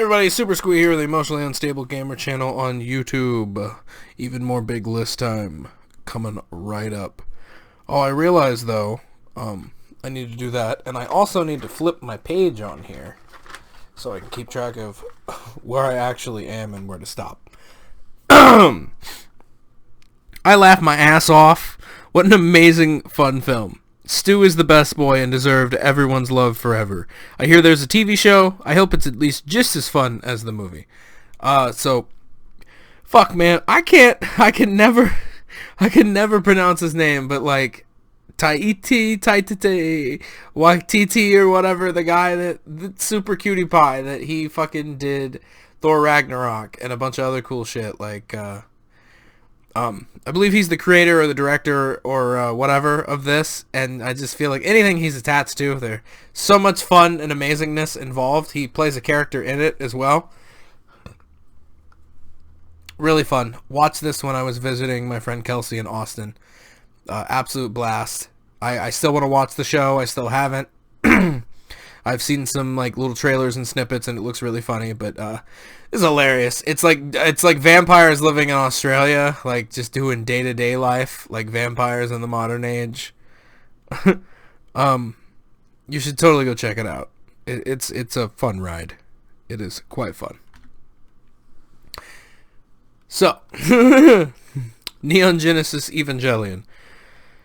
Everybody, Super Squee here, the Emotionally Unstable Gamer channel on YouTube. Even more big list time coming right up. Oh, I realize though, I need to do that, and I also need to flip my page on here so I can keep track of where I actually am and where to stop. I laughed my ass off. What an amazing, fun film. Stu is the best boy and deserved everyone's love forever. I hear there's a TV show. I hope it's at least just as fun as the movie. Fuck, man. I can never pronounce his name, but like, Taititi, Waititi or whatever, the guy that super cutie pie that he fucking did Thor Ragnarok and a bunch of other cool shit, like, I believe he's the creator or the director or whatever of this, and I just feel like anything he's attached to, there's so much fun and amazingness involved. He plays a character in it as well. Really fun. Watched this when I was visiting my friend Kelsey in Austin. Absolute blast. I still want to watch the show. I still haven't. I've seen some like little trailers and snippets, and it looks really funny. But it's hilarious. It's like vampires living in Australia, like just doing day-to-day life, like vampires in the modern age. You should totally go check it out. It's a fun ride. It is quite fun. So, Neon Genesis Evangelion.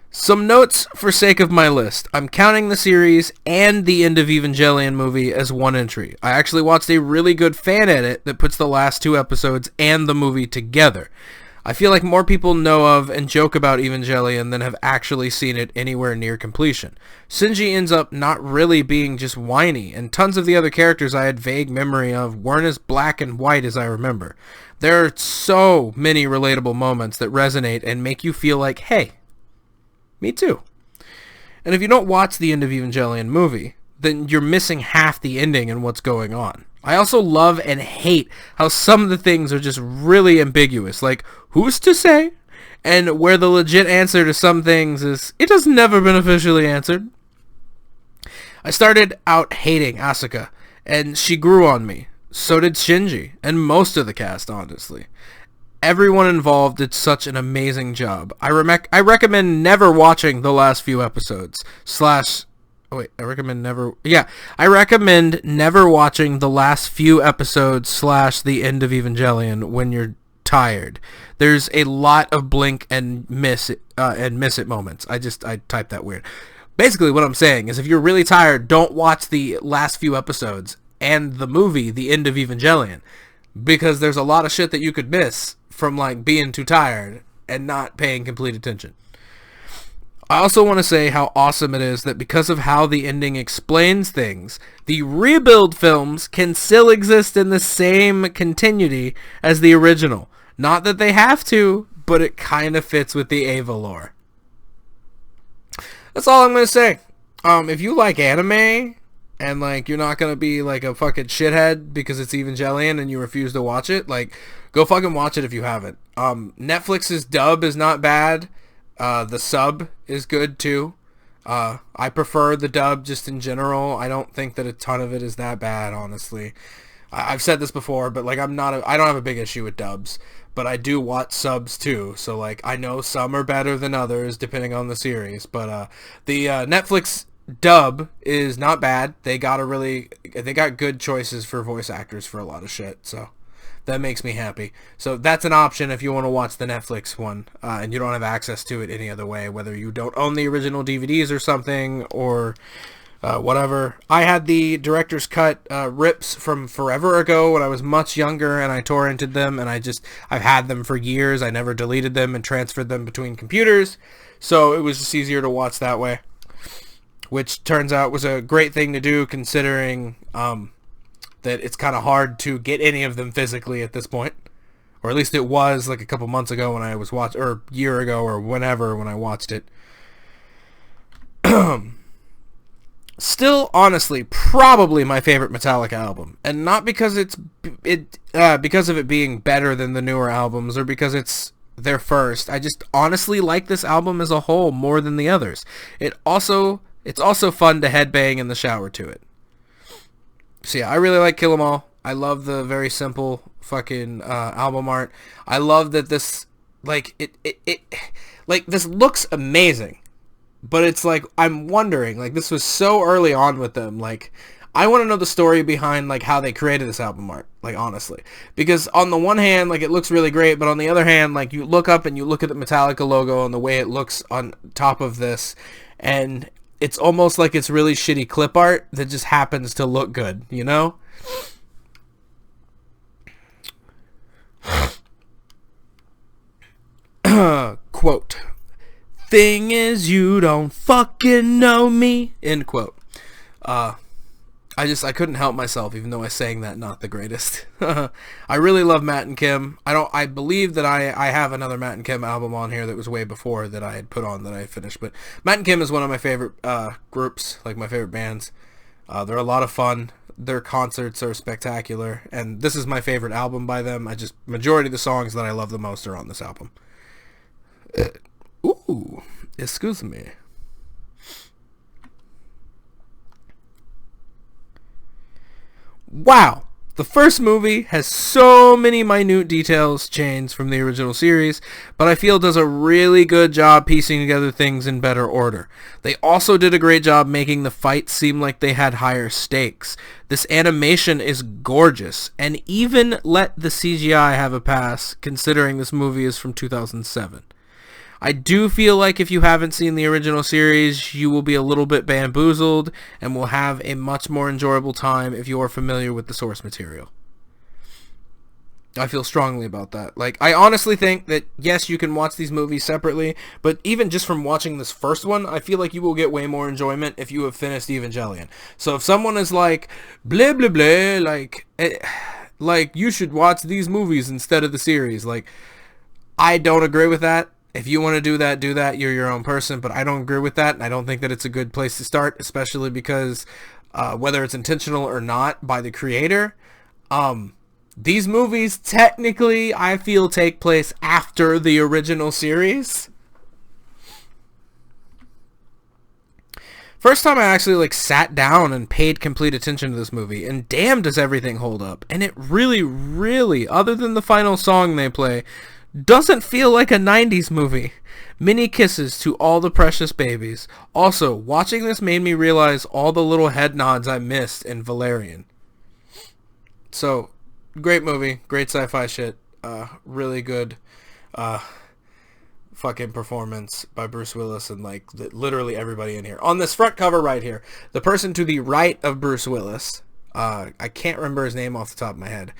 Some notes for sake of my list. I'm counting the series and the End of Evangelion movie as one entry. I actually watched a really good fan edit that puts the last two episodes and the movie together. I feel like more people know of and joke about Evangelion than have actually seen it anywhere near completion. Shinji ends up not really being just whiny, and tons of the other characters I had vague memory of weren't as black and white as I remember. There are so many relatable moments that resonate and make you feel like, hey, me too. And if you don't watch the End of Evangelion movie, then you're missing half the ending and what's going on. I also love and hate how some of the things are just really ambiguous, like, who's to say? And where the legit answer to some things is, it has never been officially answered. I started out hating Asuka, and she grew on me. So did Shinji, and most of the cast, honestly. Everyone involved did such an amazing job. I recommend never watching the last few episodes. I recommend never watching the last few episodes / the End of Evangelion when you're tired. There's a lot of blink and miss it moments. I typed that weird. Basically, what I'm saying is if you're really tired, don't watch the last few episodes and the movie, The End of Evangelion, because there's a lot of shit that you could miss from like being too tired and not paying complete attention. I also want to say how awesome it is that because of how the ending explains things, the rebuild films can still exist in the same continuity as the original. Not that they have to, but it kind of fits with the Eva lore. That's all I'm going to say. If you like anime and like you're not going to be like a fucking shithead because it's Evangelion and you refuse to watch it, like, go fucking watch it if you haven't. Netflix's dub is not bad. The sub is good too. I prefer the dub just in general. I don't think that a ton of it is that bad, honestly. I've said this before, but like I don't have a big issue with dubs, but I do watch subs too. So like I know some are better than others depending on the series, but the Netflix dub is not bad. They got good choices for voice actors for a lot of shit, so that makes me happy. So that's an option if you want to watch the Netflix one, and you don't have access to it any other way, whether you don't own the original DVDs or something, or whatever. I had the director's cut rips from forever ago when I was much younger, and I torrented them, and I've had them for years. I never deleted them and transferred them between computers, so it was just easier to watch that way, which turns out was a great thing to do considering that it's kind of hard to get any of them physically at this point. Or at least it was like a couple months ago when I was watching, or a year ago or whenever when I watched it. Still, honestly, probably my favorite Metallica album. And not because because of it being better than the newer albums or because it's their first. I just honestly like this album as a whole more than the others. It's also fun to headbang in the shower to it. So yeah, I really like Kill 'Em All. I love the very simple fucking album art. I love that this, like, it like, this looks amazing. But it's like, I'm wondering, like, this was so early on with them, like, I want to know the story behind, like, how they created this album art, like, honestly. Because on the one hand, like, it looks really great, but on the other hand, like, you look up and you look at the Metallica logo and the way it looks on top of this, and it's almost like it's really shitty clip art that just happens to look good, you know? Quote, "Thing is, you don't fucking know me," end quote. I couldn't help myself, even though I sang that not the greatest. I really love Matt and Kim. I believe that I have another Matt and Kim album on here that was way before that I had put on that I finished. But Matt and Kim is one of my favorite groups, like my favorite bands. They're a lot of fun. Their concerts are spectacular, and this is my favorite album by them. Majority of the songs that I love the most are on this album. Ooh, excuse me. Wow, the first movie has so many minute details changed from the original series, but I feel does a really good job piecing together things in better order. They also did a great job making the fights seem like they had higher stakes. This animation is gorgeous, and even let the CGI have a pass, considering this movie is from 2007. I do feel like if you haven't seen the original series, you will be a little bit bamboozled and will have a much more enjoyable time if you are familiar with the source material. I feel strongly about that. Like, I honestly think that, yes, you can watch these movies separately, but even just from watching this first one, I feel like you will get way more enjoyment if you have finished Evangelion. So if someone is like, blah, blah, blah, like, you should watch these movies instead of the series, like, I don't agree with that. If you want to do that. You're your own person, but I don't agree with that, and I don't think that it's a good place to start, especially because whether it's intentional or not by the creator, these movies technically, I feel, take place after the original series. First time I actually, like, sat down and paid complete attention to this movie, and damn does everything hold up. And it really, really, other than the final song they play, doesn't feel like a 90s movie. Many kisses to all the precious babies. Also, watching this made me realize all the little head nods I missed in Valerian. So, great movie, great sci-fi shit, really good fucking performance by Bruce Willis and, like, literally everybody in here. On this front cover right here, the person to the right of Bruce Willis, I can't remember his name off the top of my head.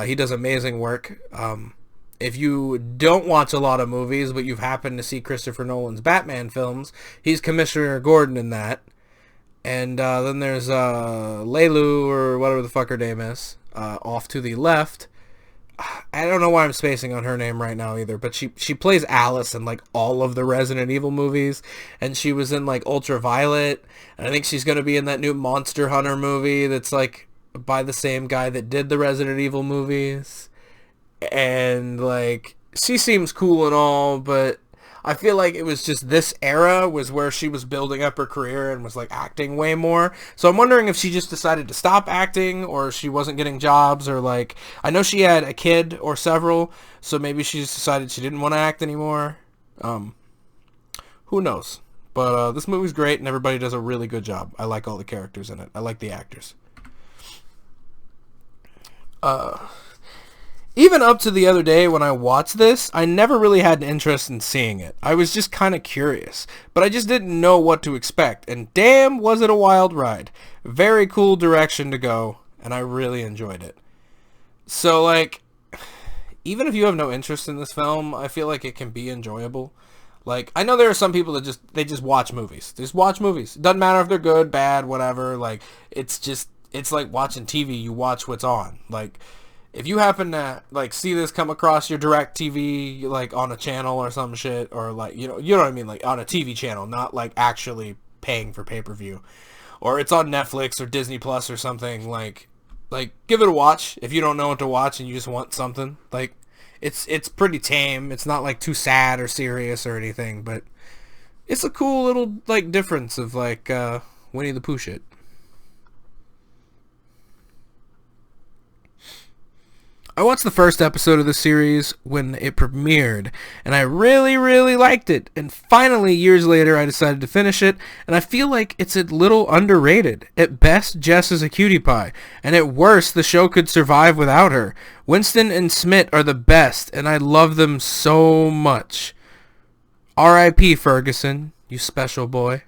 He does amazing work. If you don't watch a lot of movies, but you've happened to see Christopher Nolan's Batman films, he's Commissioner Gordon in that. And then there's Leilu, or whatever the fuck her name is, off to the left. I don't know why I'm spacing on her name right now either, but she plays Alice in, like, all of the Resident Evil movies, and she was in, like, Ultraviolet, and I think she's going to be in that new Monster Hunter movie that's, like, by the same guy that did the Resident Evil movies. And, like, she seems cool and all, but I feel like it was just this era was where she was building up her career and was, like, acting way more. So I'm wondering if she just decided to stop acting, or she wasn't getting jobs, or, like, I know she had a kid or several, so maybe she just decided she didn't want to act anymore. Who knows? But this movie's great, and everybody does a really good job. I like all the characters in it. I like the actors. Even up to the other day when I watched this, I never really had an interest in seeing it. I was just kind of curious, but I just didn't know what to expect, and damn was it a wild ride. Very cool direction to go, and I really enjoyed it. So, like, even if you have no interest in this film, I feel like it can be enjoyable. Like, I know there are some people that just watch movies. They just watch movies. It doesn't matter if they're good, bad, whatever. Like, it's like watching TV. You watch what's on. Like, if you happen to, like, see this come across your direct TV, like, on a channel or some shit, or, like, you know what I mean, like, on a TV channel, not, like, actually paying for pay-per-view, or it's on Netflix or Disney Plus or something, like, give it a watch if you don't know what to watch and you just want something. Like, it's pretty tame. It's not, like, too sad or serious or anything, but it's a cool little, like, difference of, like, Winnie the Pooh shit. watched the first episode of the series when it premiered, and I really, really liked it. And finally, years later, I decided to finish it, and I feel like it's a little underrated. At best, Jess is a cutie pie, and at worst, the show could survive without her. Winston and Smith are the best, and I love them so much. R.I.P. Ferguson, you special boy.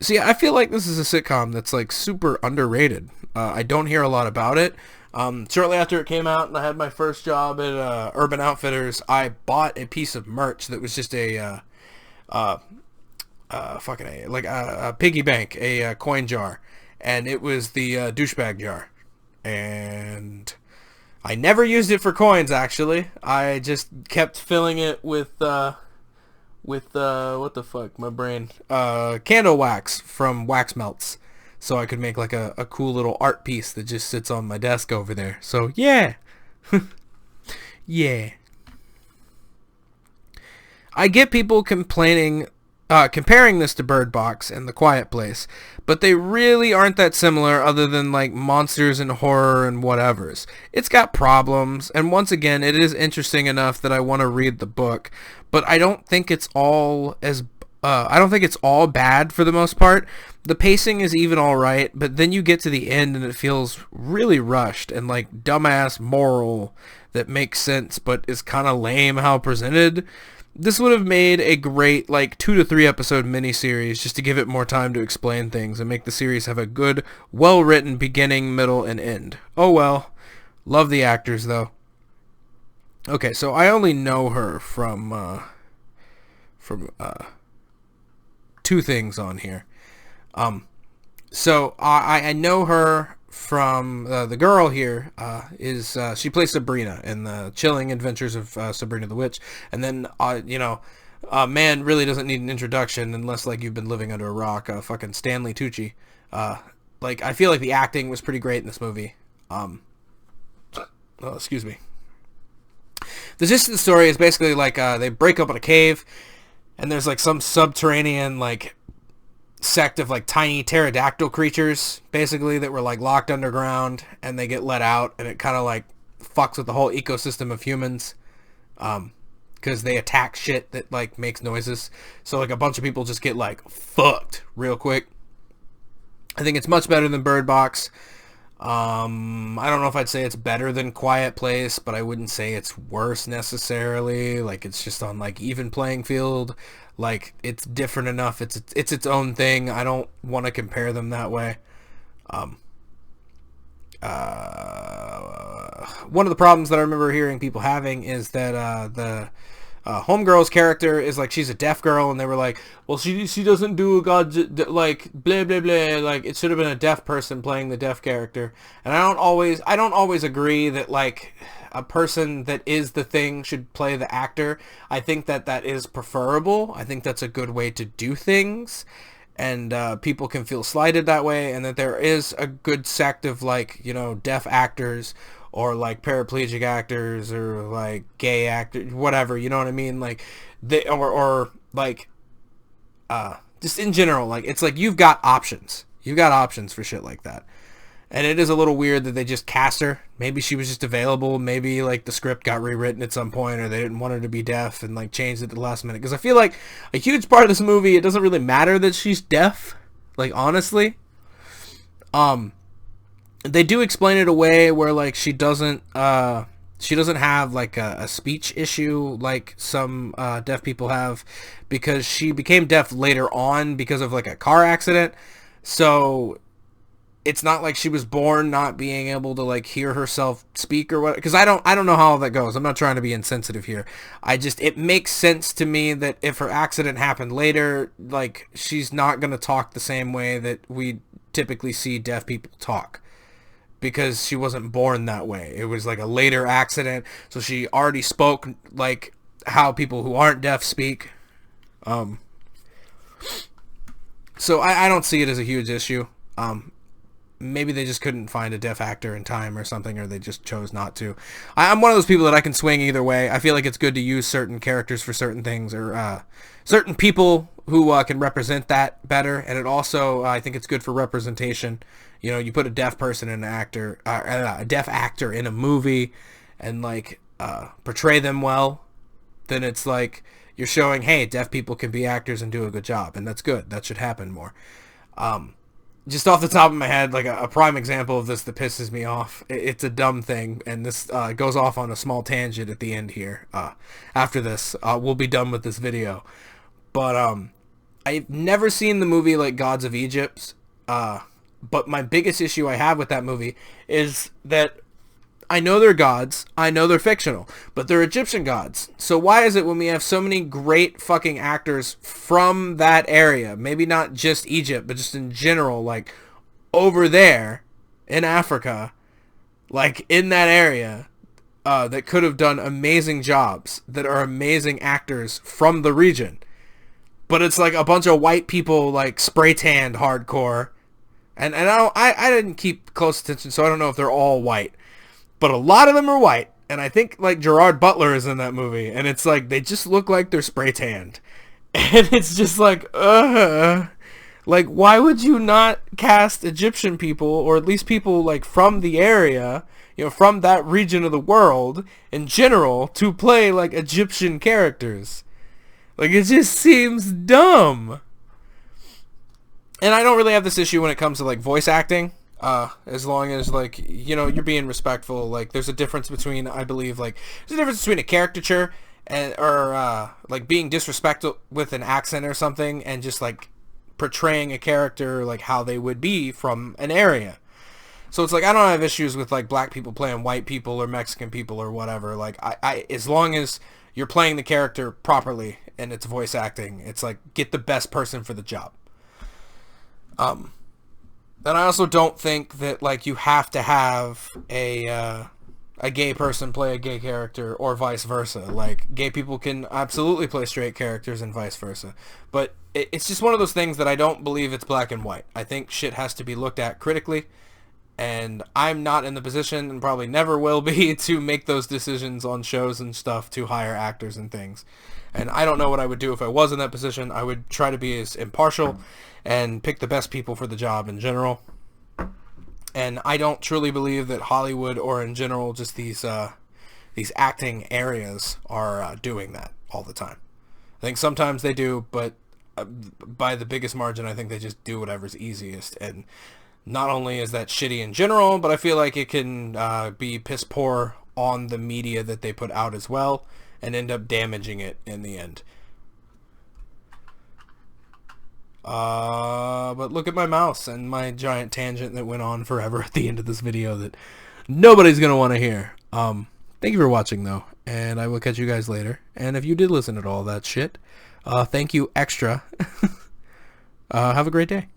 See, I feel like this is a sitcom that's like super underrated. I don't hear a lot about it. Shortly after it came out and I had my first job at Urban Outfitters, I bought a piece of merch that was just a piggy bank, a coin jar, and it was the douchebag jar. And I never used it for coins, actually. I just kept filling it with what the fuck, my brain, candle wax from wax melts, so I could make like a cool little art piece that just sits on my desk over there. So yeah. Yeah, I get people complaining, comparing this to Bird Box and The Quiet Place, but they really aren't that similar other than like monsters and horror and whatevers. It's got problems, and once again, it is interesting enough that I want to read the book, but I don't think it's all bad for the most part. The pacing is even alright, but then you get to the end and it feels really rushed and like dumbass moral that makes sense but is kind of lame how presented. This would have made a great like 2 to 3 episode miniseries just to give it more time to explain things and make the series have a good, well-written beginning, middle, and end. Oh well. Love the actors though. Okay, so I only know her from 2 things on here. So I know her from the girl here is she plays Sabrina in the Chilling Adventures of Sabrina the Witch, and then man really doesn't need an introduction unless like you've been living under a rock. Fucking Stanley Tucci. Like I feel like the acting was pretty great in this movie. Excuse me. The gist of the story is basically like they break up in a cave, and there's like some subterranean like sect of like tiny pterodactyl creatures basically that were like locked underground, and they get let out, and it kind of like fucks with the whole ecosystem of humans because they attack shit that like makes noises. So like a bunch of people just get like fucked real quick. I think it's much better than Bird Box. I don't know if I'd say it's better than Quiet Place, but I wouldn't say it's worse necessarily. Like it's just on like even playing field. Like it's different enough. It's its own thing. I don't want to compare them that way. One of the problems that I remember hearing people having is that the homegirl's character is like she's a deaf girl, and they were like, well, she doesn't do a god like blah blah blah, like it should have been a deaf person playing the deaf character. And I don't always agree that like a person that is the thing should play the actor. I think that is preferable. I think that's a good way to do things, and people can feel slighted that way, and that there is a good sect of like, you know, deaf actors or like paraplegic actors or like gay actors, whatever, you know what I mean? Like they or like just in general, like it's like you've got options. You've got options for shit like that. And it is a little weird that they just cast her. Maybe she was just available. Maybe like the script got rewritten at some point, or they didn't want her to be deaf and like changed it at the last minute. Because I feel like a huge part of this movie, it doesn't really matter that she's deaf. Like honestly, they do explain it away where like she doesn't have like a speech issue like some deaf people have, because she became deaf later on because of like a car accident. So it's not like she was born not being able to like hear herself speak or what, because I don't know how all that goes. I'm not trying to be insensitive here. It makes sense to me that if her accident happened later, like she's not going to talk the same way that we typically see deaf people talk, because she wasn't born that way. It was like a later accident, so she already spoke like how people who aren't deaf speak. So I don't see it as a huge issue. Maybe they just couldn't find a deaf actor in time or something, or they just chose not to. I'm one of those people that I can swing either way. I feel like it's good to use certain characters for certain things, or certain people who can represent that better. And it also, I think it's good for representation. You know, you put a deaf person in a deaf actor in a movie, and like portray them well, then it's like you're showing, hey, deaf people can be actors and do a good job, and that's good. That should happen more. Just off the top of my head, like a prime example of this that pisses me off. It's a dumb thing, and this goes off on a small tangent at the end here. After this, we'll be done with this video. But I've never seen the movie like Gods of Egypt. But my biggest issue I have with that movie is that I know they're gods, I know they're fictional, but they're Egyptian gods. So why is it when we have so many great fucking actors from that area, maybe not just Egypt, but just in general, like over there in Africa, like in that area, that could have done amazing jobs, that are amazing actors from the region, but it's like a bunch of white people like spray tanned hardcore, and I didn't keep close attention, so I don't know if they're all white. But a lot of them are white, and I think like Gerard Butler is in that movie, and it's like they just look like they're spray tanned, and it's just like why would you not cast Egyptian people, or at least people like from the area, you know, from that region of the world in general, to play like Egyptian characters? Like, it just seems dumb. And I don't really have this issue when it comes to like voice acting. As long as, like, you know, you're being respectful. Like, there's a difference between, I believe, like, there's a difference between a caricature and, or like, being disrespectful with an accent or something, and just, like, portraying a character, like, how they would be from an area. So it's like, I don't have issues with, like, black people playing white people or Mexican people or whatever. Like, I as long as you're playing the character properly and it's voice acting, it's like, get the best person for the job. And I also don't think that, like, you have to have a gay person play a gay character or vice versa. Like, gay people can absolutely play straight characters and vice versa. But it's just one of those things that I don't believe it's black and white. I think shit has to be looked at critically, and I'm not in the position, and probably never will be, to make those decisions on shows and stuff to hire actors and things. And I don't know what I would do if I was in that position. I would try to be as impartial and pick the best people for the job in general. And I don't truly believe that Hollywood, or in general just these acting areas, are doing that all the time. I think sometimes they do, but by the biggest margin, I think they just do whatever's easiest. And not only is that shitty in general, but I feel like it can be piss poor on the media that they put out as well, and end up damaging it in the end. But look at my mouse and my giant tangent that went on forever at the end of this video that nobody's gonna want to hear. Thank you for watching, though, and I will catch you guys later. And if you did listen to all that shit, thank you extra. Have a great day.